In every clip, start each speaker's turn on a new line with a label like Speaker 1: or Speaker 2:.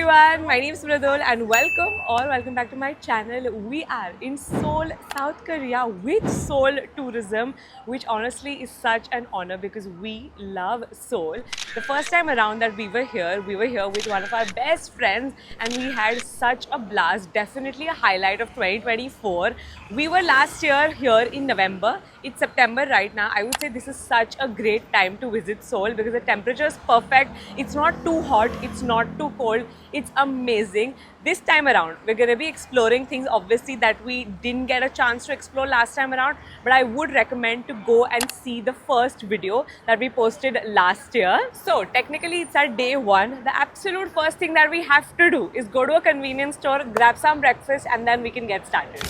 Speaker 1: everyone, my name is Mridul and welcome back to my channel. We are in Seoul, South Korea with Seoul Tourism, which honestly is such an honor because we love Seoul. The first time around that we were here with one of our best friends and we had such a blast, definitely a highlight of 2024. We were last year here in November. It's September right now. I would say this is such a great time to visit Seoul because the temperature is perfect. It's not too hot, it's not too cold. It's amazing. This time around, we're going to be exploring things obviously that we didn't get a chance to explore last time around, but I would recommend to go and see the first video that we posted last year. So technically it's our day one. The absolute first thing that we have to do is go to a convenience store, grab some breakfast, and then we can get started.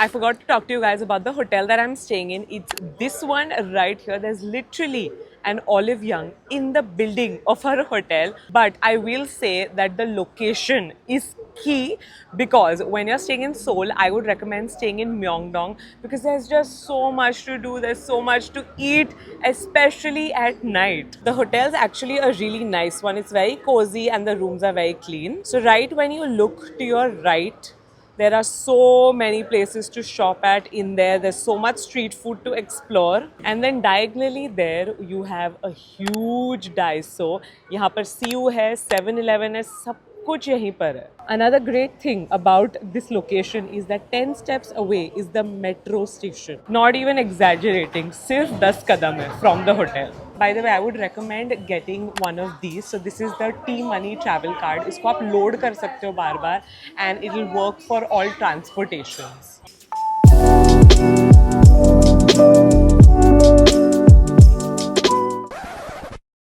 Speaker 1: I forgot to talk to you guys about the hotel that I'm staying in. It's this one right here. There's literally an olive young in the building of our hotel. But I will say that the location is key because when you're staying in Seoul, I would recommend staying in Myeongdong because there's just so much to do. There's so much to eat, especially at night. The hotel's actually a really nice one. It's very cozy and the rooms are very clean. So right when you look to your right, there are so many places to shop at in there. There's so much street food to explore. And then diagonally there, you have a huge Daiso. यहाँ पर CU है, 7-Eleven है, सब कुछ यहीं पर है. Another great thing about this location is that 10 steps away is the metro station. Not even exaggerating, सिर्फ 10 कदम है from the hotel. By the way, I would recommend getting one of these. So this is the T-Money travel card. इसको आप load कर सकते हो बार-बार and it will work for all transportations.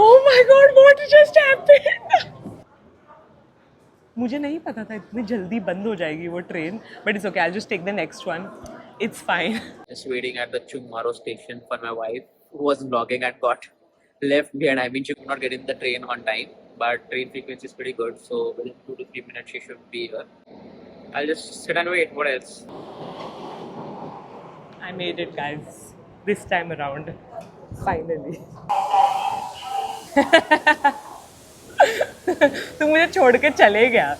Speaker 1: Oh my God, what just happened? मुझे नहीं पता था इतनी जल्दी बंद हो जाएगी वो train, but it's okay. I'll just take the next one. It's fine.
Speaker 2: Just waiting at the Chungmaro station for my wife, who was vlogging and got left behind. I mean, she could not get in the train on time, but train frequency is pretty good, so within 2 to 3 minutes she should be here. I'll just sit and wait. What else?
Speaker 1: I made it, guys. This time around. Finally. तू मुझे छोड़ के चले गया.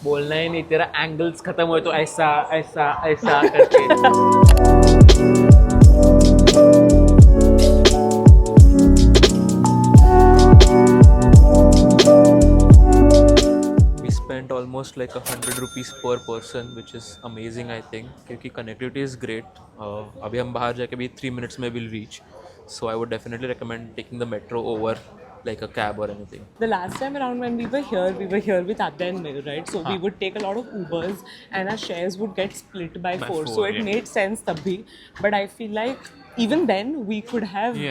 Speaker 2: बोलना ही नहीं, तेरा angles खत्म हुए तो ऐसा ऐसा ऐसा करके. We spent almost like 100 rupees per person, which is amazing, I think, क्योंकि connectivity is great. अभी हम बाहर जाके भी 3 minutes में will reach. So I would definitely recommend taking the metro over like a cab or anything.
Speaker 1: The last time around when we were here with Abda and Mil, right? So we would take a lot of Ubers and our shares would get split by four. So it made sense tabhi. But I feel like even then we could have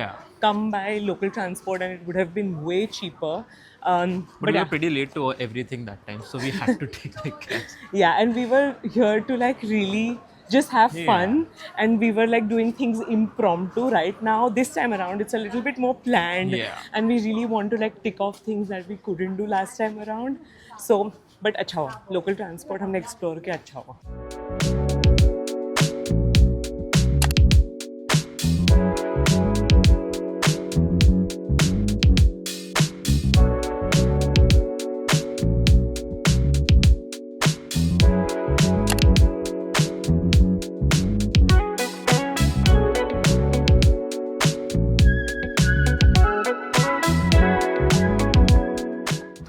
Speaker 1: come by local transport and it would have been way cheaper.
Speaker 2: But we were pretty late to everything that time, so we had to take like cabs.
Speaker 1: Yeah, and we were here to like really just have fun and we were like doing things impromptu. Right now this time around it's a little bit more planned and we really want to like tick off things that we couldn't do last time around. So but अच्छा हुआ, local transport हमने explore किया, अच्छा हुआ.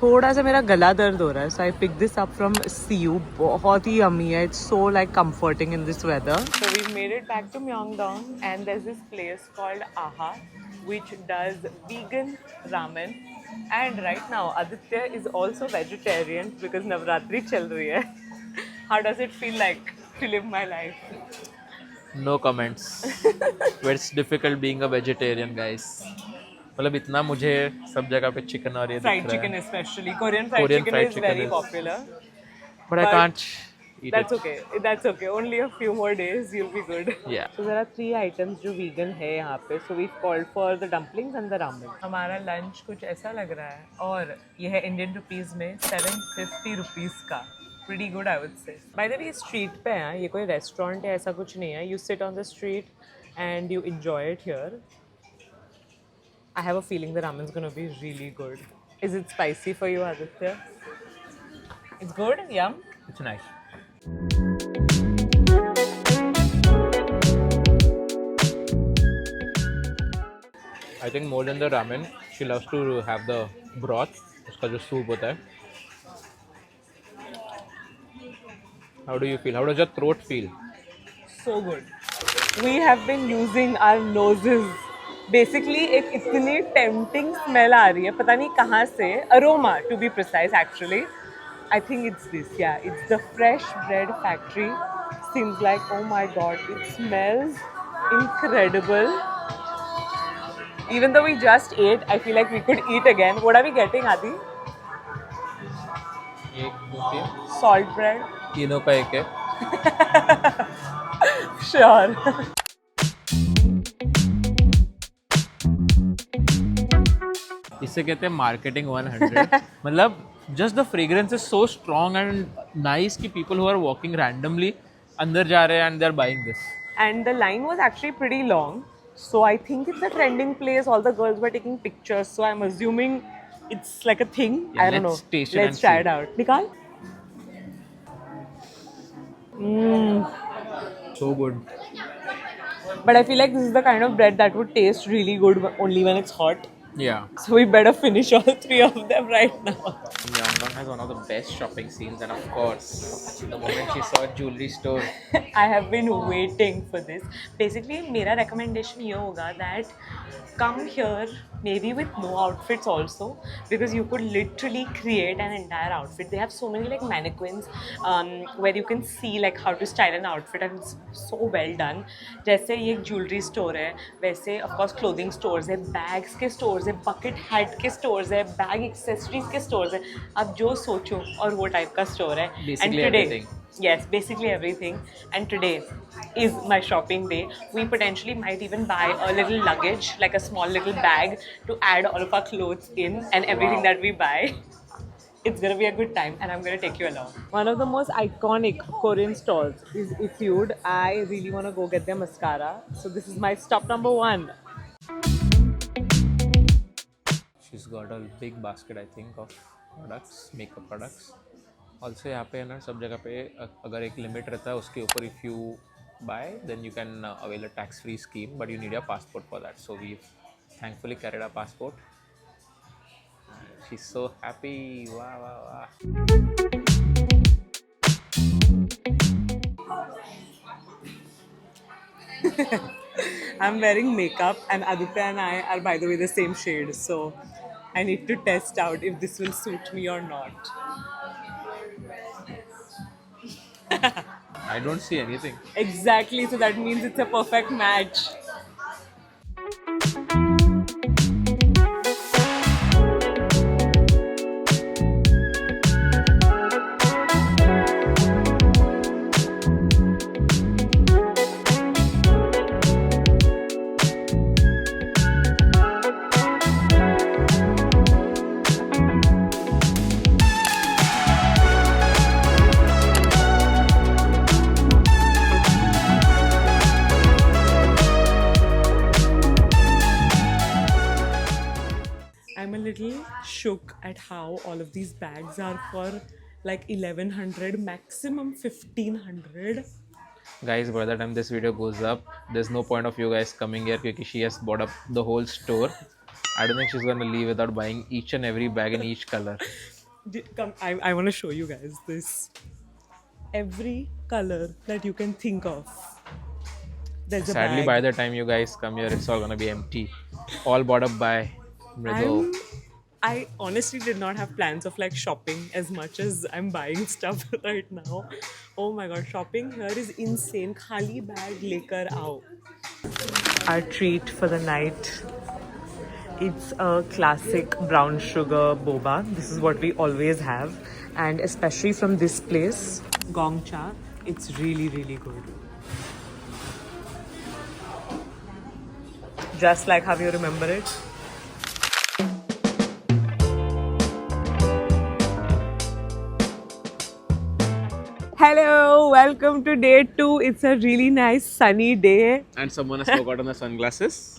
Speaker 1: थोड़ा सा मेरा गला दर्द हो रहा है, so I picked this up from CU. बहुत ही yummy है. It's so like comforting in this weather. So we've made it back to Myeongdong and there's this place called AHA which does vegan ramen. And right now Aditya is also vegetarian because Navratri chal rahi hai. How does it feel like to live my life?
Speaker 2: No comments. But it's difficult being a vegetarian, guys. मतलब इतना मुझे सब जगह पे chicken और ये
Speaker 1: Fried
Speaker 2: दिख रहा
Speaker 1: chicken
Speaker 2: है.
Speaker 1: especially. Korean fried
Speaker 2: Korean
Speaker 1: chicken
Speaker 2: fried
Speaker 1: is
Speaker 2: chicken
Speaker 1: very
Speaker 2: is,
Speaker 1: popular.
Speaker 2: but I
Speaker 1: But
Speaker 2: can't eat
Speaker 1: that's
Speaker 2: it.
Speaker 1: okay. That's okay. Only a few more days, you'll be good.
Speaker 2: Yeah.
Speaker 1: So there are three items जो vegan है यहाँ पे. So we've called for the dumplings and the ramen. हमारा lunch कुछ ऐसा लग रहा है और ये है Indian rupees में 750 rupees का. Pretty good, I would say. By the way, street पे है. ये कोई restaurant है ऐसा कुछ नहीं है. You sit on the street and you enjoy it here. I have a feeling the ramen's gonna be really good. Is it spicy for you, Aditya? It's good. Yum.
Speaker 2: It's nice. I think more than the ramen, she loves to have the broth. उसका जो soup होता है. How do you feel? How does your throat feel?
Speaker 1: So good. We have been using our noses. Basically, एक इतनी tempting smell आ रही है, पता नहीं कहाँ से. Aroma, to be precise, actually. I think it's this. Yeah, it's the fresh bread factory. Seems like, oh my god, it smells incredible. Even though we just ate, I feel like we could eat again. What are we getting, Adi?
Speaker 2: एक दो तीन
Speaker 1: Salt bread.
Speaker 2: तीनों का एक है.
Speaker 1: Sure.
Speaker 2: इसे कहते हैं मार्केटिंग 100. मतलब just the fragrance is so strong and nice कि people who are walking randomly अंदर जा रहे हैं and they are buying this.
Speaker 1: And the line was actually pretty long. So I think it's a trending place. All the girls were taking pictures. So I'm assuming it's like a thing.
Speaker 2: Yeah,
Speaker 1: I don't know.
Speaker 2: let's taste it
Speaker 1: Let's
Speaker 2: and
Speaker 1: try
Speaker 2: see.
Speaker 1: it out. Nikal?
Speaker 2: So good.
Speaker 1: But I feel like this is the kind of bread that would taste really good only when it's hot.
Speaker 2: Yeah.
Speaker 1: So we better finish all three of them right now.
Speaker 2: Yangon has one of the best shopping scenes, and of course, the moment she saw a jewelry store,
Speaker 1: I have been waiting for this. Basically, मेरा recommendation ये होगा that come here maybe with no outfits also, because you could literally create an entire outfit. They have so many like mannequins where you can see like how to style an outfit, and it's so well done. जैसे ये एक jewelry store है, वैसे of course clothing stores है, bags के stores है, bucket hat के stores है, bag accessories के stores है. आप जो सोचो और वो type का store है.
Speaker 2: Basically
Speaker 1: And today,
Speaker 2: everything.
Speaker 1: yes, basically everything. And today is my shopping day. We potentially might even buy a little luggage, like a small little bag, to add all of our clothes in and everything that we buy. It's gonna be a good time, and I'm gonna take you along. One of the most iconic Korean stalls is Ifude. I really wanna go get their mascara. So this is my stop number one.
Speaker 2: she's got a big basket, I think, of products, makeup products. Also यहाँ पे है ना सब जगह पे अगर एक limit रहता है उसके ऊपर if you buy then you can avail a tax free scheme, but you need a passport for that. So we've thankfully carried our passport. She's so happy. Wow, wow, wow.
Speaker 1: I'm wearing makeup, and Aditya and I are, by the way, the same shade. So I need to test out if this will suit me or not.
Speaker 2: I don't see anything.
Speaker 1: Exactly, so that means it's a perfect match. I'm a little shook at how all of these bags are for like 1100, maximum 1500.
Speaker 2: Guys, by the time this video goes up, there's no point of you guys coming here because she has bought up the whole store. I don't think she's gonna leave without buying each and every bag in each color.
Speaker 1: Come, I want to show you guys this. Every color that you can think of. There's a
Speaker 2: Sadly,
Speaker 1: bag.
Speaker 2: by the time you guys come here, it's all gonna be empty. All bought up by Mridu.
Speaker 1: I honestly did not have plans of like shopping as much as I'm buying stuff right now. Oh my god, shopping here is insane. Khali bag lekar aao. Our treat for the night It's a classic brown sugar boba. This is what we always have, and especially from this place, Gongcha, it's really, really good. Just like how you remember it. Hello, welcome to day 2. It's a really nice sunny day.
Speaker 2: And someone has forgotten the sunglasses.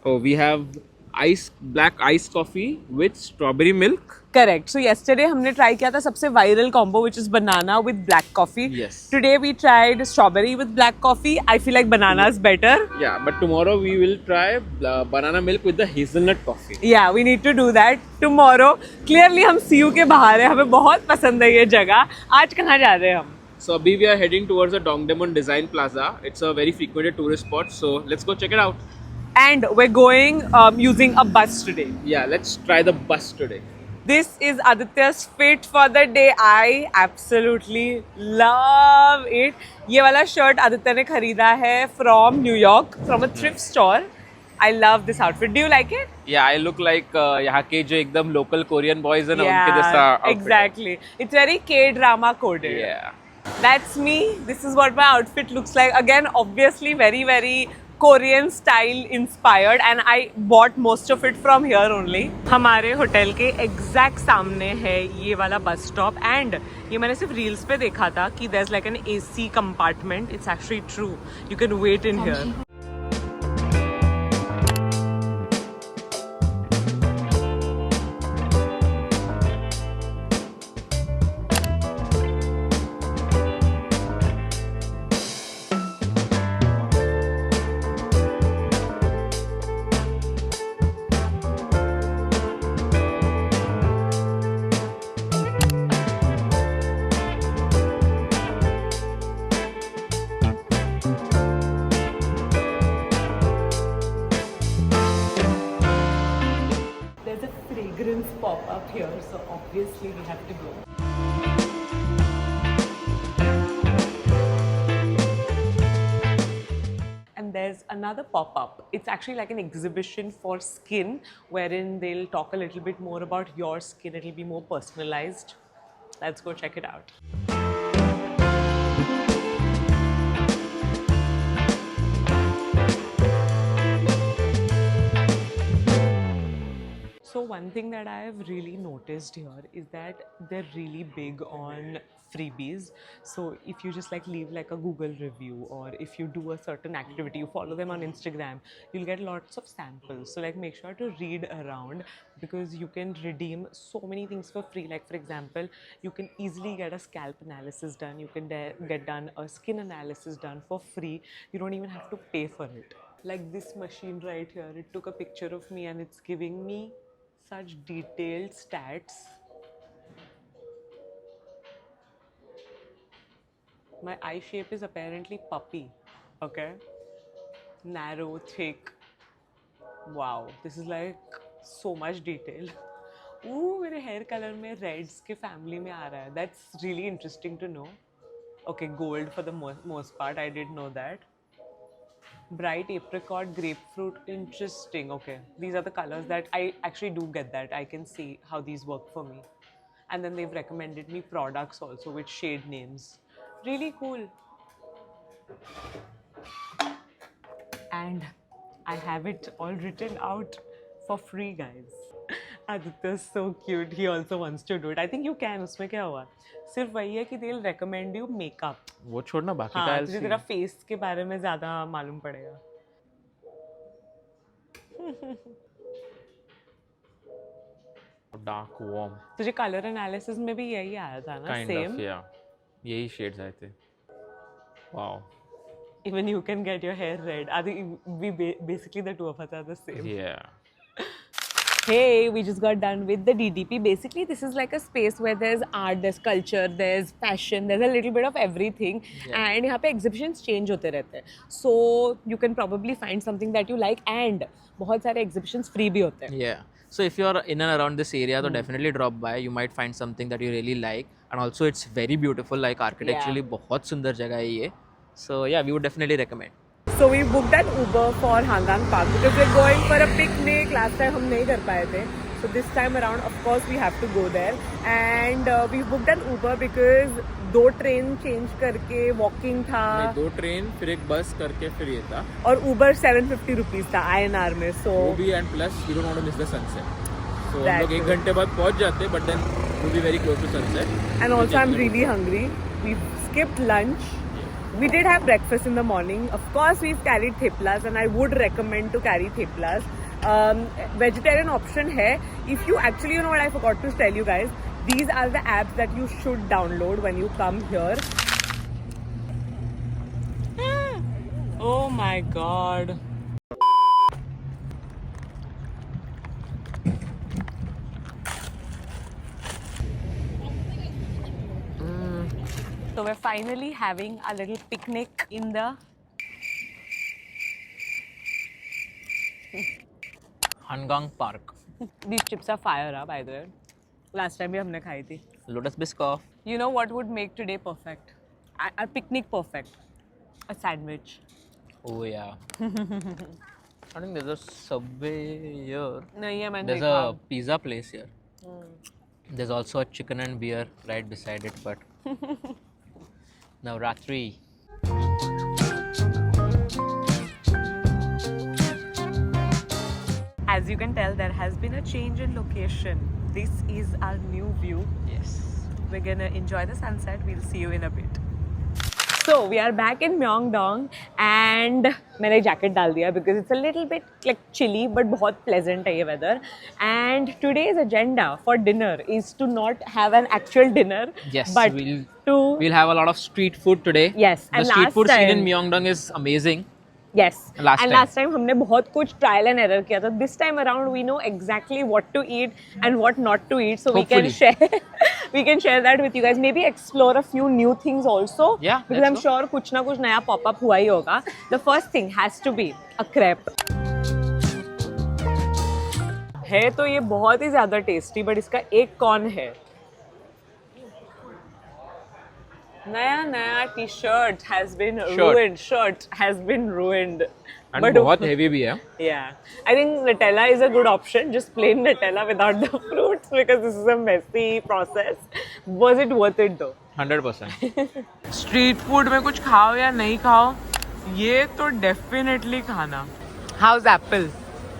Speaker 2: Oh, we have black ice coffee with strawberry milk.
Speaker 1: Correct. So yesterday हमने try किया था सबसे viral combo which is banana with black coffee.
Speaker 2: Yes.
Speaker 1: Today we tried strawberry with black coffee. I feel like banana is better.
Speaker 2: Yeah, but tomorrow we will try banana milk with the hazelnut coffee.
Speaker 1: Yeah, we need to do that tomorrow. Clearly हम CU के बाहर हैं. हमें बहुत पसंद है ये जगह. आज कहाँ जा रहे हैं हम?
Speaker 2: So abhi we are heading towards the Dongdaemun Design Plaza. It's a very frequented tourist spot. So let's go check it out.
Speaker 1: And we're going using a bus today.
Speaker 2: Yeah, let's try the bus today.
Speaker 1: This is Aditya's fit for the day. I absolutely love it. ये वाला shirt Aditya ने खरीदा है from New York, from a thrift store. I love this outfit. Do you like it?
Speaker 2: Yeah, I look like यहाँ के जो एकदम local Korean boys हैं ना उनके जैसा outfit.
Speaker 1: Exactly. It's very K-drama coded.
Speaker 2: Yeah.
Speaker 1: That's me. This is what my outfit looks like. Again, obviously very, very Korean style inspired, and I bought most of it from here only. हमारे hotel के exact सामने है ये वाला bus stop, and ये मैंने सिर्फ reels पे देखा था कि there's like an AC compartment. It's actually true. You can wait in here. There's a fragrance pop-up here, so obviously we have to go. And there's another pop-up. It's actually like an exhibition for skin, wherein they'll talk a little bit more about your skin. It'll be more personalized. Let's go check it out. So one thing that I have really noticed here is that they're really big on freebies. So if you just like leave like a Google review, or if you do a certain activity, you follow them on Instagram, you'll get lots of samples. So like make sure to read around, because you can redeem so many things for free. Like for example, you can easily get a scalp analysis done. You can get done a skin analysis done for free. You don't even have to pay for it. Like this machine right here, it took a picture of me and it's giving me such detailed stats. My eye shape is apparently puppy, okay? Narrow, thick. Wow, this is like so much detail. Ooh, मेरे hair color में reds के family में आ रहा है. That's really interesting to know. Okay, gold for the most part, I did know that. Bright apricot, grapefruit, interesting. Okay, these are the colors that I actually do get that. I can see how these work for me. And then they've recommended me products also with shade names. Really cool. And I have it all written out for free, guys. Aditya is so cute. He also wants to do it. I think you can. उसमें क्या हुआ? सिर्फ वही है कि they'll recommend you makeup.
Speaker 2: वो छोड़ना बाकी
Speaker 1: हाँ,
Speaker 2: का
Speaker 1: तुझे तेरा face के बारे में ज़्यादा मालूम पड़ेगा.
Speaker 2: Dark warm.
Speaker 1: तुझे color analysis में भी यही आया था ना?
Speaker 2: Kind
Speaker 1: Same.
Speaker 2: of, yeah. यही shades आए थे. Wow.
Speaker 1: Even you can get your hair red. I think we basically the two of us are the same.
Speaker 2: Yeah.
Speaker 1: Hey, we just got done with the DDP. Basically, this is like a space where there's art, there's culture, there's fashion, there's a little bit of everything.
Speaker 2: Yeah.
Speaker 1: And यहाँ पे exhibitions change होते रहते हैं. So you can probably find something that you like, and बहुत सारे exhibitions free भी होते हैं.
Speaker 2: Yeah. So if you're in and around this area, so definitely drop by. You might find something that you really like, and also it's very beautiful. Like architecturally, बहुत सुंदर जगह है ये. So yeah, we would definitely recommend.
Speaker 1: So we booked an Uber for Hangang Park because we're going for a picnic. Last time हम नहीं कर पाए थे. So this time around, of course, we have to go there. And we booked an Uber because 2 train change करके walking था.
Speaker 3: 2 train फिर एक बस करके फिर ये था.
Speaker 1: और Uber 750 रुपीज था INR में. So
Speaker 3: वो भी and plus you don't want to miss the sunset. So हम लोग 1 घंटे बाद पहुंच जाते but then we'll be very close to sunset.
Speaker 1: And also I'm really hungry. We skipped lunch. We did have breakfast in the morning. Of course, we've carried theplas, and I would recommend to carry theplas. Vegetarian option hai. If you actually, you know what I forgot to tell you guys. These are the apps that you should download when you come here. Oh my god. So we're finally having a little picnic in the
Speaker 2: Hangang Park.
Speaker 1: These chips are fire, by the way. Last time भी हमने खाई थी.
Speaker 2: Lotus Biscoff.
Speaker 1: You know what would make today perfect? A picnic perfect. A sandwich.
Speaker 2: Oh yeah. I think there's a Subway here.
Speaker 1: नहीं है मैंने
Speaker 2: There's
Speaker 1: देखा.
Speaker 2: a pizza place here. There's also a chicken and beer right beside it, but Navratri.
Speaker 1: As you can tell, there has been a change in location. This is our new view.
Speaker 2: Yes.
Speaker 1: We're gonna enjoy the sunset. We'll see you in a bit. So we are back in Myeongdong and मैंने jacket डाल दिया because it's a little bit like chilly but बहुत pleasant है ये weather. And today's agenda for dinner is to not have an actual dinner,
Speaker 2: Yes,
Speaker 1: but
Speaker 2: we'll have a lot of street food today.
Speaker 1: Yes,
Speaker 2: the
Speaker 1: and
Speaker 2: street
Speaker 1: last
Speaker 2: food scene in
Speaker 1: time-
Speaker 2: Myeongdong is amazing.
Speaker 1: Yes.
Speaker 2: Last
Speaker 1: Last time हमने बहुत कुछ trial and error किया था. This time around we know exactly what to eat and what not to eat, so
Speaker 2: Hopefully.
Speaker 1: we can share that with you guys. Maybe explore a few new things also.
Speaker 2: Yeah,
Speaker 1: because I'm
Speaker 2: let's go.
Speaker 1: sure कुछ ना कुछ नया pop up हुआ ही होगा. The first thing has to be a crepe. है तो ये बहुत ही ज़्यादा टेस्टी, बट इसका एक कॉन है. नया T-shirt has been ruined. Shirt has been ruined.
Speaker 2: And
Speaker 1: But
Speaker 2: बहुत heavy भी है.
Speaker 1: yeah, I think Nutella is a good option. Just plain Nutella without the fruits because this is a messy process. Was it worth it though?
Speaker 2: 100%.
Speaker 1: Street food में कुछ खाओ या नहीं खाओ, ये तो definitely खाना. How's apple?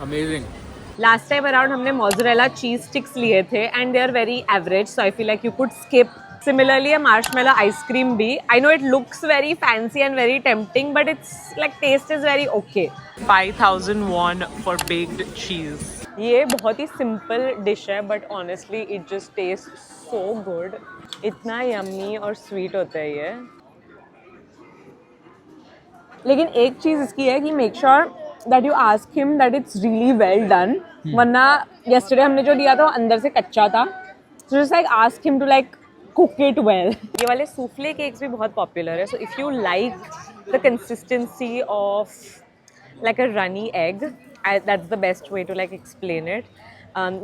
Speaker 3: Amazing.
Speaker 1: Last time around हमने mozzarella cheese sticks लिए थे and they are very average, so I feel like you could skip. Similarly, a marshmallow ice cream bhi. I know it looks very fancy and very tempting, but it's like taste is very okay. 5,000 won for baked cheese. ये बहुत ही simple dish है, but honestly it just tastes so good. इतना yummy और sweet होता है ये. लेकिन एक चीज़ इसकी है कि make sure that you ask him that it's really well done. वरना yesterday हमने जो लिया था वो अंदर से कच्चा था. So just like ask him to like cook it well. ये वाले souffle cakes भी बहुत popular है. So if you like the consistency of like a runny egg, that's the best way to like explain it.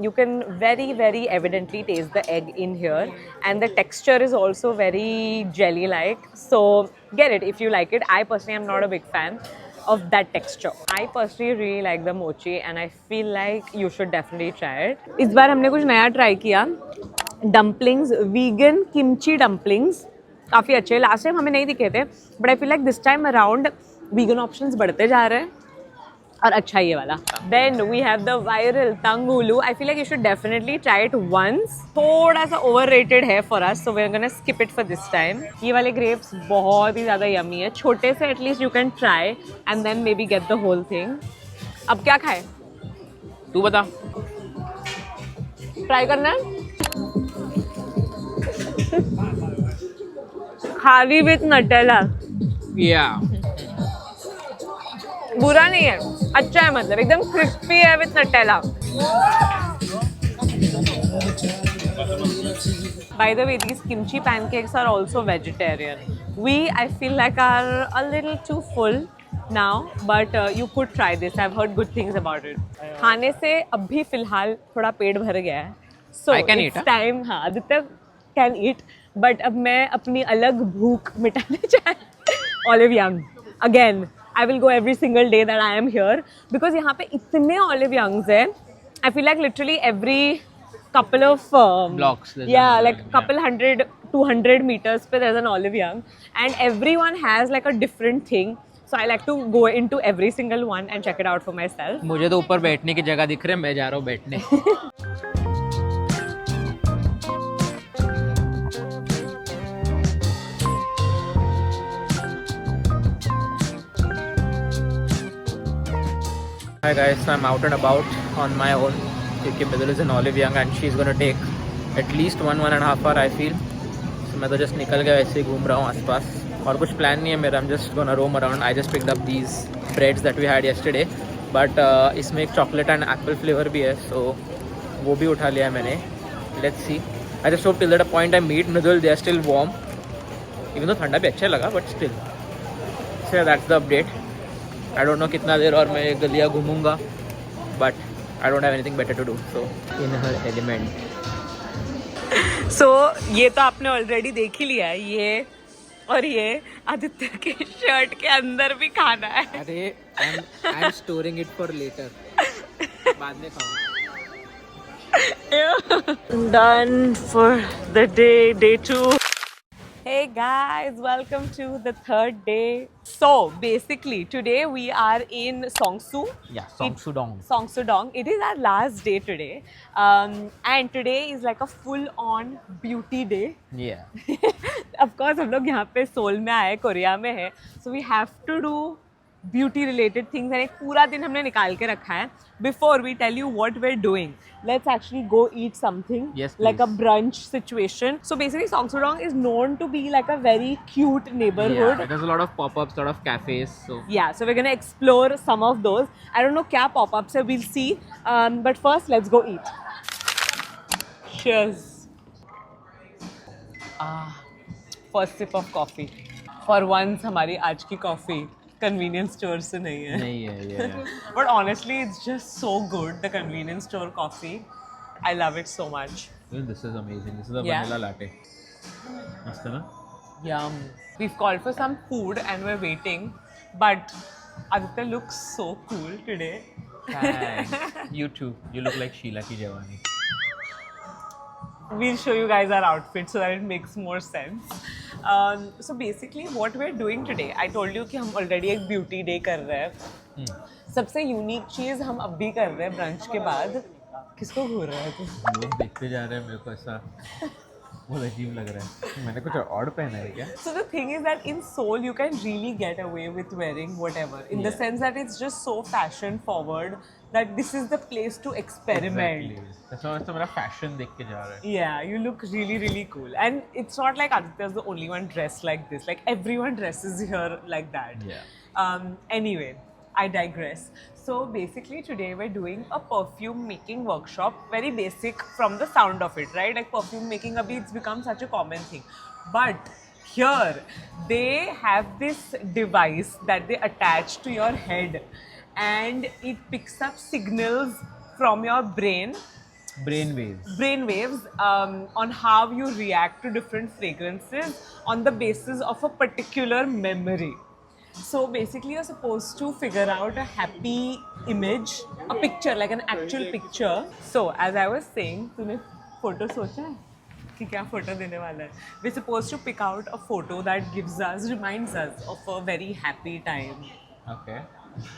Speaker 1: You can very evidently taste the egg in here, and the texture is also very jelly-like. So get it if you like it. I personally am not a big fan of that texture. I personally really like the mochi, and I feel like you should definitely try it. इस बार हमने कुछ नया try किया. Dumplings, vegan kimchi dumplings, काफ़ी अच्छे. Last time हमें नहीं दिखे थे, but I feel like this time around vegan options बढ़ते जा रहे हैं और अच्छा ये वाला. Then we have the viral tangulu. I feel like you should definitely try it once. थोड़ा सा overrated है for us, so we're gonna skip it for this time. ये वाले grapes बहुत ही ज़्यादा yummy है. छोटे से at least you can try and then maybe get the whole thing. अब क्या खाए?
Speaker 2: तू बता.
Speaker 1: Try करना है? खाली with Nutella.
Speaker 2: Yeah.
Speaker 1: बुरा नहीं है, अच्छा है. मतलब एकदम क्रिस्पी है with Nutella. By the way, these kimchi pancakes are also vegetarian. We, I feel like, are a little too full now, but you could try this. I've heard good things about it. खाने से अभी फिलहाल थोड़ा पेट भर गया है. So
Speaker 2: I can
Speaker 1: it's
Speaker 2: eat,
Speaker 1: time. हाँ, Aditya can eat, but अब मैं अपनी अलग भूख मिटाने चाहे. Olive Young. Again, I will go every single day that I am here because यहाँ पे इतने olive youngs हैं. I feel like literally every couple of
Speaker 3: Blocks, there's
Speaker 1: yeah,
Speaker 3: an
Speaker 1: like
Speaker 3: olive,
Speaker 1: couple 100-200 meters पे there's an olive young, and everyone has like a different thing. So I like to go into every single one and check it out for myself.
Speaker 3: मुझे तो ऊपर बैठने की जगह दिख रहे हैं, मैं जा रहा हूँ बैठने. Hi guys, so I'm out and about on my own क्योंकि Midul is an olive young and she's gonna take at least 1.5 hour I feel. So मैं तो just निकल गया, वैसे ही घूम रहा हूँ आसपास और कुछ प्लान नहीं है मेरा. I'm just gonna roam around. I just picked up these breads that we had yesterday, but इसमें एक chocolate and apple flavor भी है, so वो भी उठा लिया है मैंने. Let's see. I just hope till that point I meet Midul they are still warm. Even though ठंडा भी अच्छा लगा, but still. So yeah, that's the update. I don't know कितना देर और मैं गलियाँ घूमूंगा, but I don't have anything better to do. So in her element.
Speaker 1: So ये तो आपने ऑलरेडी देख ही लिया है, ये और ये आदित्य के शर्ट के अंदर भी खाना है.
Speaker 3: अरे I'm storing it for later. बाद में खाऊंगा.
Speaker 1: Done for the day 2. Hey guys, welcome to the third day. So basically today we are in Seongsu.
Speaker 3: Yeah, Seongsu-dong.
Speaker 1: Seongsu-dong. It is our last day today, and today is like a full-on beauty day.
Speaker 3: Yeah.
Speaker 1: Of course, हम लोग यहाँ पे soul में आए, Korea में है, so we have to do beauty related things and एक पूरा दिन हमने निकाल के रखा है. Before we tell you what we're doing, let's actually go eat something.
Speaker 3: Yes,
Speaker 1: like a
Speaker 3: please.
Speaker 1: brunch situation. So basically Seongsu-dong is known to be like a very cute neighborhood.
Speaker 3: Yeah, there's a lot of pop-ups, lot of cafes. So
Speaker 1: Yeah, so we're gonna explore some of those. I don't know क्या pop-ups है, we'll see. But first, let's go eat. Cheers. First sip of coffee. For once, हमारी आज की coffee convenience store से नहीं है.
Speaker 3: नहीं है, yeah.
Speaker 1: But honestly, it's just so good. The convenience store coffee, I love it so much.
Speaker 3: This is amazing. This is a
Speaker 1: Yeah.
Speaker 3: vanilla latte. मस्त है ना?
Speaker 1: Yum. We've called for some food and we're waiting, but Aditya looks so cool today.
Speaker 3: Thanks. You too. You look like Sheila की जवानी.
Speaker 1: We'll show you guys our outfit so that it makes more sense. So basically what we're doing today, I told you कि हम already एक beauty day कर रहे हैं. सबसे unique चीज़ हम अब भी कर रहे हैं brunch के बाद. किसको घूर रहा है तू?
Speaker 3: लोग देखते जा रहे हैं, मेरे को ऐसा बहुत अजीब लग रहा है. मैंने कुछ और पहना है क्या?
Speaker 1: So the thing is that in Seoul you can really get away with wearing whatever, in the sense that it's just so fashion forward that this is the place to experiment.
Speaker 3: Exactly. That's why तो मेरा fashion देख के जा रहा है.
Speaker 1: Yeah, you look really cool, and it's not like Aditya's the only one dressed like this. Like everyone dresses here like that.
Speaker 3: Yeah.
Speaker 1: Anyway, I digress. So basically today we're doing a perfume making workshop. Very basic from the sound of it, right? Like perfume making abhi it's become such a common thing. But here they have this device that they attach to your head and it picks up signals from your brain brainwaves on how you react to different fragrances on the basis of a particular memory. So basically you're supposed to figure out a happy image, a picture, like an actual picture. So as I was saying, तूने photo सोचा है कि क्या photo देने वाला है? We're supposed to pick out a photo that reminds us of a very happy time.
Speaker 3: Okay.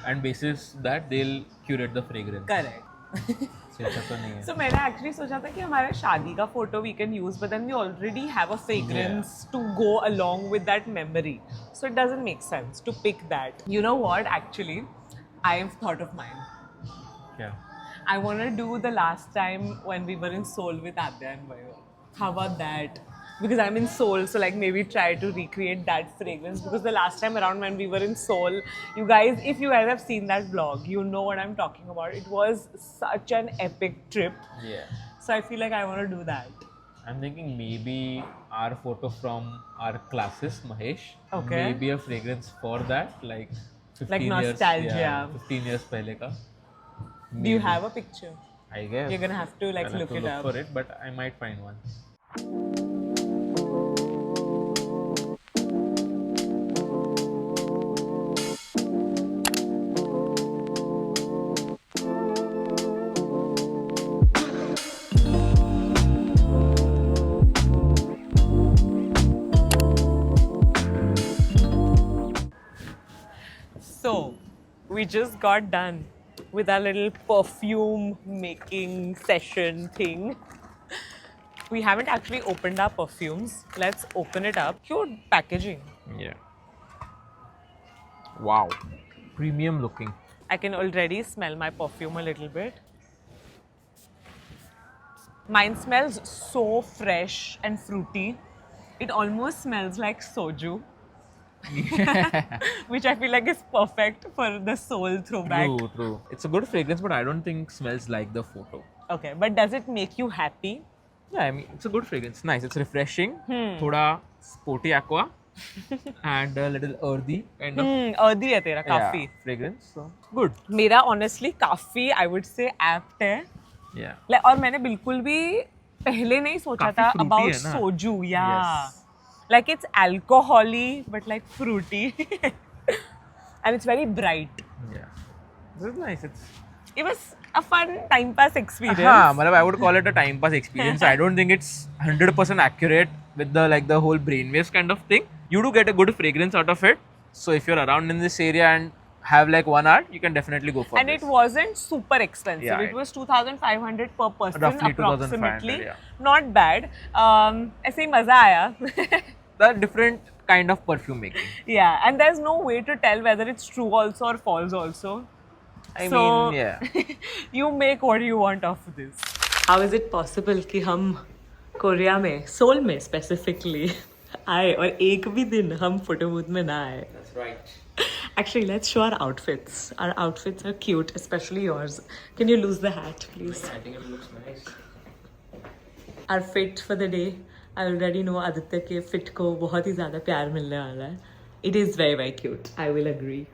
Speaker 3: And basis that they'll curate the fragrance.
Speaker 1: Correct.
Speaker 3: ऐसा तो नहीं है.
Speaker 1: So मैंने actually सोचा था कि हमारा शादी का photo we can use, but then we already have a fragrance to go along with that memory. So it doesn't make sense to pick that. You know what? Actually, I've thought of mine.
Speaker 3: क्या?
Speaker 1: I want to do the last time when we were in Seoul with Adya and Vayo. How about that? Because I'm in Seoul, so like maybe try to recreate that fragrance. Because the last time around when we were in Seoul, you guys, if you guys have seen that vlog, you know what I'm talking about. It was such an epic trip.
Speaker 3: Yeah.
Speaker 1: So I feel like I want to do that.
Speaker 3: I'm thinking maybe our photo from our classes, Mahesh.
Speaker 1: Okay.
Speaker 3: Maybe a fragrance for that, like 15
Speaker 1: Like
Speaker 3: years.
Speaker 1: nostalgia.
Speaker 3: Yeah, 15 years पहले का.
Speaker 1: Do you have a picture?
Speaker 3: I guess.
Speaker 1: You're gonna have to like
Speaker 3: I'll have
Speaker 1: look
Speaker 3: to
Speaker 1: it
Speaker 3: look
Speaker 1: up.
Speaker 3: for it, but I might find one.
Speaker 1: So, we just got done with our little perfume making session thing. We haven't actually opened our perfumes. Let's open it up. Cute packaging.
Speaker 3: Yeah. Wow. Premium looking.
Speaker 1: I can already smell my perfume a little bit. Mine smells so fresh and fruity. It almost smells like soju. Which I feel like is perfect for the soul throwback.
Speaker 3: True. It's a good fragrance, but I don't think smells like the photo.
Speaker 1: Okay, but does it make you happy?
Speaker 3: Yeah, I mean, it's a good fragrance. Nice. It's refreshing. Thoda sporty aqua and a little earthy kind of
Speaker 1: Earthy है तेरा काफी.
Speaker 3: fragrance. So good.
Speaker 1: मेरा honestly काफी I would say apt है.
Speaker 3: Yeah.
Speaker 1: Like, और मैंने बिल्कुल भी पहले नहीं सोचा
Speaker 3: काफी
Speaker 1: था
Speaker 3: fruity
Speaker 1: about
Speaker 3: है ना?
Speaker 1: soju. Yeah.
Speaker 3: Yes.
Speaker 1: Like it's alcohol-y but like fruity. And it's very bright.
Speaker 3: Yeah. This is nice.
Speaker 1: It was a fun time pass experience.
Speaker 3: हाँ, मतलब I would call it a time pass experience. I don't think it's 100% accurate with the whole brainwaves kind of thing. You do get a good fragrance out of it. So if you're around in this area and have like 1 hour, you can definitely go for
Speaker 1: And
Speaker 3: this.
Speaker 1: it wasn't super expensive.
Speaker 3: Yeah,
Speaker 1: it was 2,500 per person
Speaker 3: Roughly
Speaker 1: approximately.
Speaker 3: 2,500, yeah.
Speaker 1: Not bad. ऐसे ही मजा आया.
Speaker 3: The different kind of perfume making.
Speaker 1: Yeah, and there's no way to tell whether it's true also or false also.
Speaker 3: I
Speaker 1: So,
Speaker 3: mean, yeah.
Speaker 1: You make what you want of this. How is it possible कि हम Korea में, soul में specifically आए और एक भी दिन हम फोटो बूथ में ना आए?
Speaker 3: That's right.
Speaker 1: Actually, let's show our outfits. Our outfits are cute, especially yours. Can you lose the hat, please?
Speaker 3: I think it looks nice.
Speaker 1: Our fit for the day. I already know Aditya के fit को बहुत ही ज़्यादा प्यार मिलने वाला है. It is very, very cute. I will agree.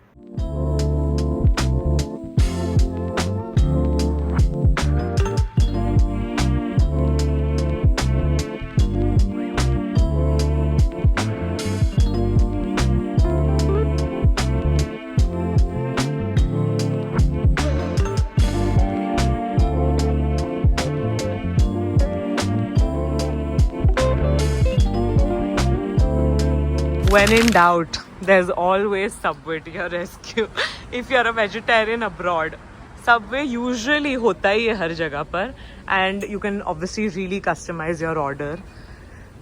Speaker 1: When in doubt, there's always Subway to your rescue. If you're a vegetarian abroad, Subway usually होता ही है हर जगह पर, and you can obviously really customize your order.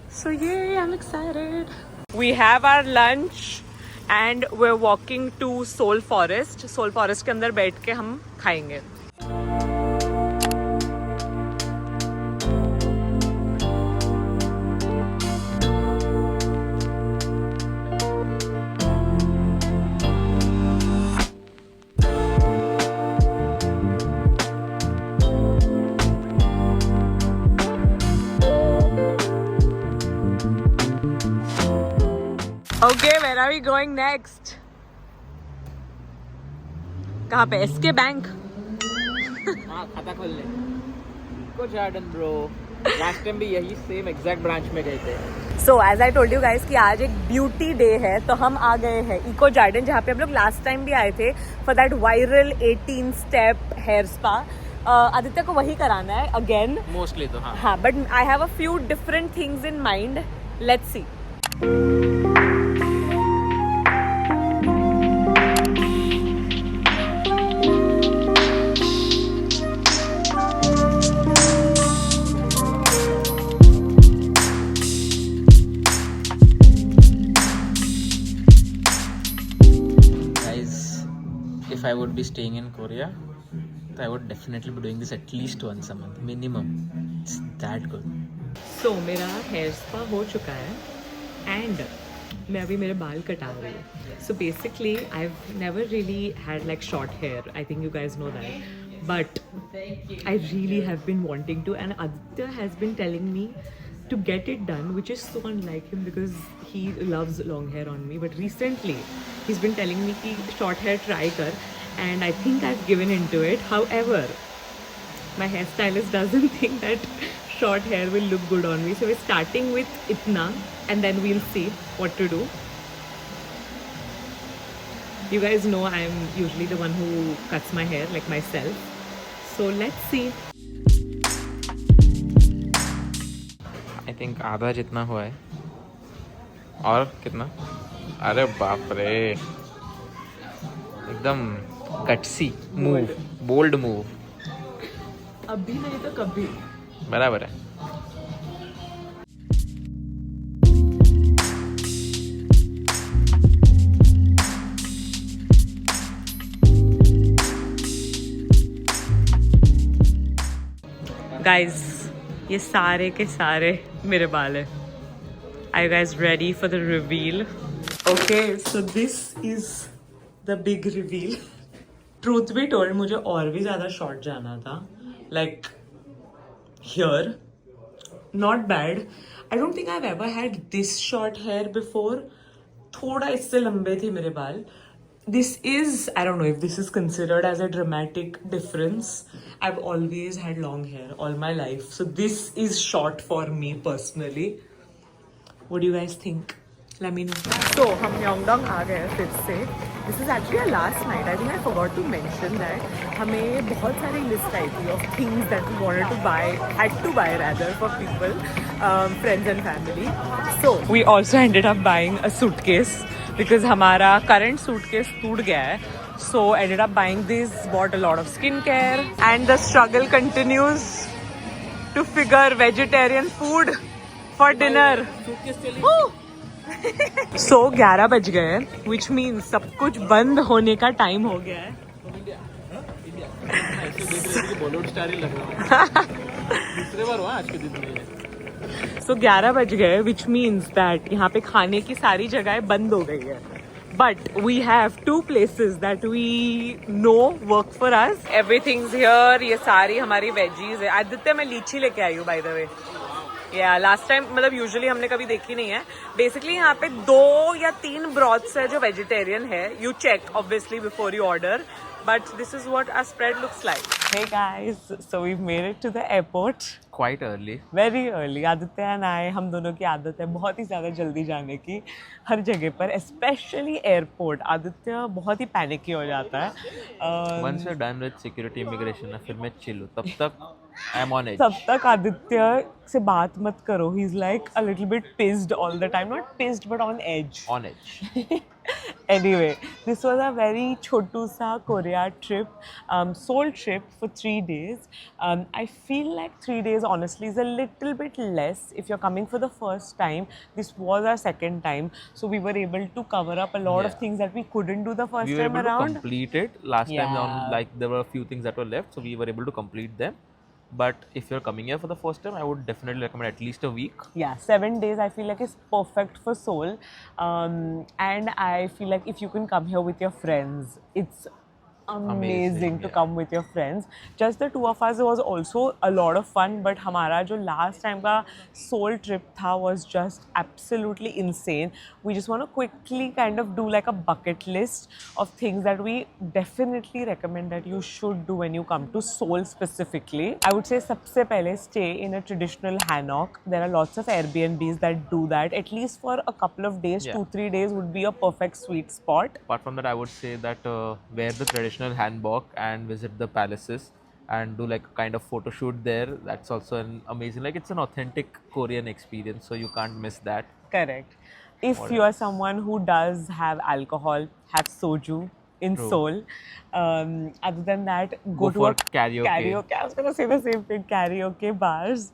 Speaker 1: So yay, I'm excited. We have our lunch and we're walking to Seoul Forest. Seoul Forest के अंदर बैठ के हम खाएंगे. Okay, where are we going next? कहाँ पे? SK Bank?
Speaker 3: हाँ, खाता खोल ले. Eco Garden, bro. Last time भी यही same exact branch में गए थे.
Speaker 1: So as I told you guys कि आज एक beauty day है, तो हम आ गए हैं Eco Garden जहाँ पे हम लोग last time भी आए थे for that viral 18 step hair spa. Aditya को वही कराना है again.
Speaker 3: Mostly तो हाँ.
Speaker 1: हाँ, but I have a few different things in mind. Let's see.
Speaker 3: If I would be staying in Korea, I would definitely be doing this at least once a month, minimum. It's that good.
Speaker 1: So मेरा hair spa हो चुका है and मैं अभी मेरे बाल कटा रही हूँ. So basically I've never really had like short hair. I think you guys know that. But I really have been wanting to, and Aditya has been telling me to get it done, which is so unlike him because he loves long hair on me. But recently he's been telling me कि short hair try कर, and I think I've given into it. However, my hairstylist doesn't think that short hair will look good on me, so we're starting with itna and then we'll see what to do. You guys know I'm usually the one who cuts my hair, like myself, so let's see.
Speaker 3: I think आधा जितना हुआ है. और कितना? अरे बाप रे. एकदम गट्सी मूव, बोल्ड मूव.
Speaker 1: अभी नहीं तो कभी.
Speaker 3: बराबर है.
Speaker 1: Guys, ये सारे के सारे मेरे बाल है. Are you guys ready for the reveal? Okay, so this is the big reveal. Truth be told, मुझे और भी ज़्यादा short जाना था. Like here, not bad. I don't think I've ever had this short hair before. थोड़ा इससे लंबे थे मेरे बाल. This is, I don't know if this is considered as a dramatic difference. I've always had long hair all my life. So this is short for me personally. What do you guys think? Let me know. So, हम Myeongdong आ गए फिर से. This is actually our last night. I think I forgot to mention that हमें बहुत सारी list आई थी of things that we wanted to buy, had to buy rather for people, friends and family. So, we also ended up buying a suitcase because हमारा current suitcase टूट गया है. So, ended up buying this, bought a lot of skincare, and the struggle continues to figure vegetarian food for dinner. So 11 बज गए, which means सब कुछ बंद होने का टाइम हो गया है.
Speaker 3: बॉलीवुड स्टार ही लग रहा है. दूसरे बार हुआ आज के दिन में.
Speaker 1: So 11 बज गए, which means that यहाँ पे खाने की सारी जगहें बंद हो गई है. But we have two places that we know work for us. Everything's here. ये सारी हमारी veggies है. आदित्य मैं लीची लेके आई हूँ by the way. Yeah, last time मतलब usually हमने कभी देखी नहीं है. Basically यहाँ पे 2 या 3 broths है जो vegetarian है. You check obviously before you order. But this is what our spread looks like. Hey guys, so we've made it to the airport.
Speaker 3: Quite early.
Speaker 1: Very early. Aditya and I, हम दोनों की आदत है बहुत ही ज़्यादा जल्दी जाने की हर जगह पर, especially airport. आदित्य बहुत ही पैनिक हो जाता है.
Speaker 3: Once we're done with security immigration ना फिर मैं chill हूँ. तब तक I'm on edge.
Speaker 1: तब तक आदित्य से बात मत करो. He's like a little bit pissed all the time. Not pissed but on edge.
Speaker 3: On edge.
Speaker 1: Anyway, this was a very chotu sa Korea trip, Seoul trip for 3 days. I feel like 3 days honestly is a little bit less if you're coming for the first time. This was our second time, so we were able to cover up a lot of
Speaker 3: Yeah.
Speaker 1: things that we couldn't do the first
Speaker 3: We were
Speaker 1: time
Speaker 3: able to
Speaker 1: around.
Speaker 3: complete it. Last time
Speaker 1: Yeah.
Speaker 3: on, like there were a few things that were left, so we were able to complete them. But if you're coming here for the first time, I would definitely recommend at least a week.
Speaker 1: Yeah, 7 days I feel like is perfect for Seoul. And I feel like if you can come here with your friends, it's amazing to
Speaker 3: yeah.
Speaker 1: come with your friends. Just the two of us was also a lot of fun, but हमारा जो last time का Seoul trip था was just absolutely insane. We just want to quickly kind of do like a bucket list of things that we definitely recommend that you should do when you come to Seoul specifically. I would say सबसे पहले stay in a traditional hanok. There are lots of Airbnbs that do that. At least for a couple of days,
Speaker 3: Yeah.
Speaker 1: 2-3 days would be a perfect sweet spot.
Speaker 3: Apart from that, I would say that wear the traditional hanbok and visit the palaces and do like a kind of photo shoot there. That's also an amazing, like it's an authentic Korean experience, so you can't miss that.
Speaker 1: Correct. If
Speaker 3: What
Speaker 1: you are someone who does have alcohol, have soju in
Speaker 3: True.
Speaker 1: Seoul. Other than that,
Speaker 3: Go
Speaker 1: to
Speaker 3: for
Speaker 1: a
Speaker 3: karaoke.
Speaker 1: I was going to say the same thing. Karaoke bars,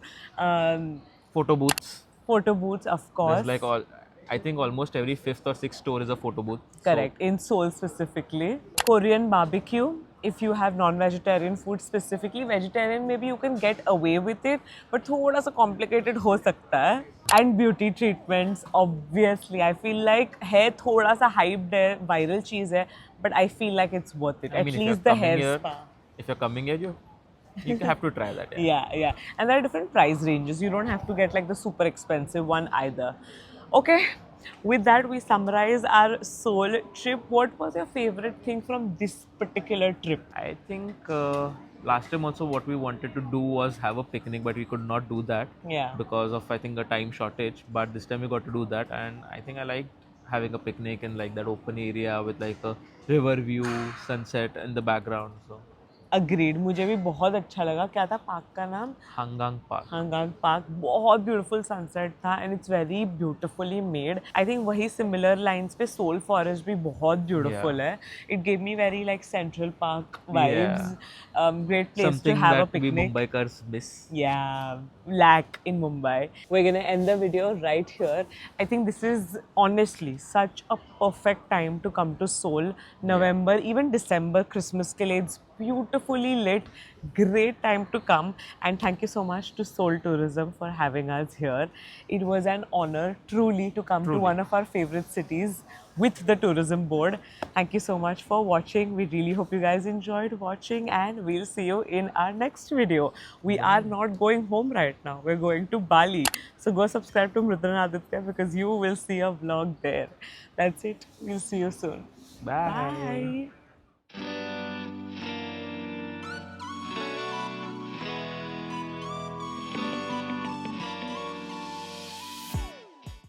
Speaker 3: Photo booths.
Speaker 1: photo booths, of course.
Speaker 3: There's like I think almost every 5th or 6th store is a photo booth.
Speaker 1: Correct. In Seoul specifically. Korean barbecue. If you have non-vegetarian food specifically, vegetarian maybe you can get away with it, but थोड़ा सा complicated हो सकता है. And beauty treatments, obviously. I feel like है थोड़ा सा hyped है, viral चीज़ है, but I feel like it's worth it.
Speaker 3: I
Speaker 1: At
Speaker 3: mean,
Speaker 1: least the hair spa.
Speaker 3: if you're coming here, you have to try that.
Speaker 1: Yeah. And there are different price ranges. You don't have to get like the super expensive one either. Okay. With that, we summarize our Seoul trip. What was your favorite thing from this particular trip?
Speaker 3: I think last time also what we wanted to do was have a picnic, but we could not do that
Speaker 1: Yeah.
Speaker 3: because of I think a time shortage. But this time we got to do that, and I think I liked having a picnic in like that open area with like a river view, sunset in the background. So
Speaker 1: agreed, मुझे भी बहुत अच्छा लगा. क्या था park का नाम?
Speaker 3: Hangang Park.
Speaker 1: Hangang park. बहुत ब्यूटीफुल सनसेट था and it's very beautifully made. I think वही सिमिलर लाइंस पे सोल फॉरेस्ट भी बहुत ब्यूटीफुल है. It gave me very like Central Park vibes. Great place to
Speaker 3: Something
Speaker 1: have a
Speaker 3: that we
Speaker 1: picnic.
Speaker 3: Mumbaikars miss.
Speaker 1: Yeah, lack in Mumbai. We're gonna end the video right here. I think this is honestly such a perfect time to come to Seoul. November, even December, Christmas ke liye, it's beautifully lit. Great time to come. And thank you so much to Seoul Tourism for having us here. It was an honor truly to come to one of our favorite cities with the tourism board. Thank you so much for watching. We really hope you guys enjoyed watching, and we'll see you in our next video. We are not going home right now. We're going to Bali. So go subscribe to Mritan Aditya because you will see a vlog there. That's it. We'll see you soon.
Speaker 3: Bye.
Speaker 1: Bye.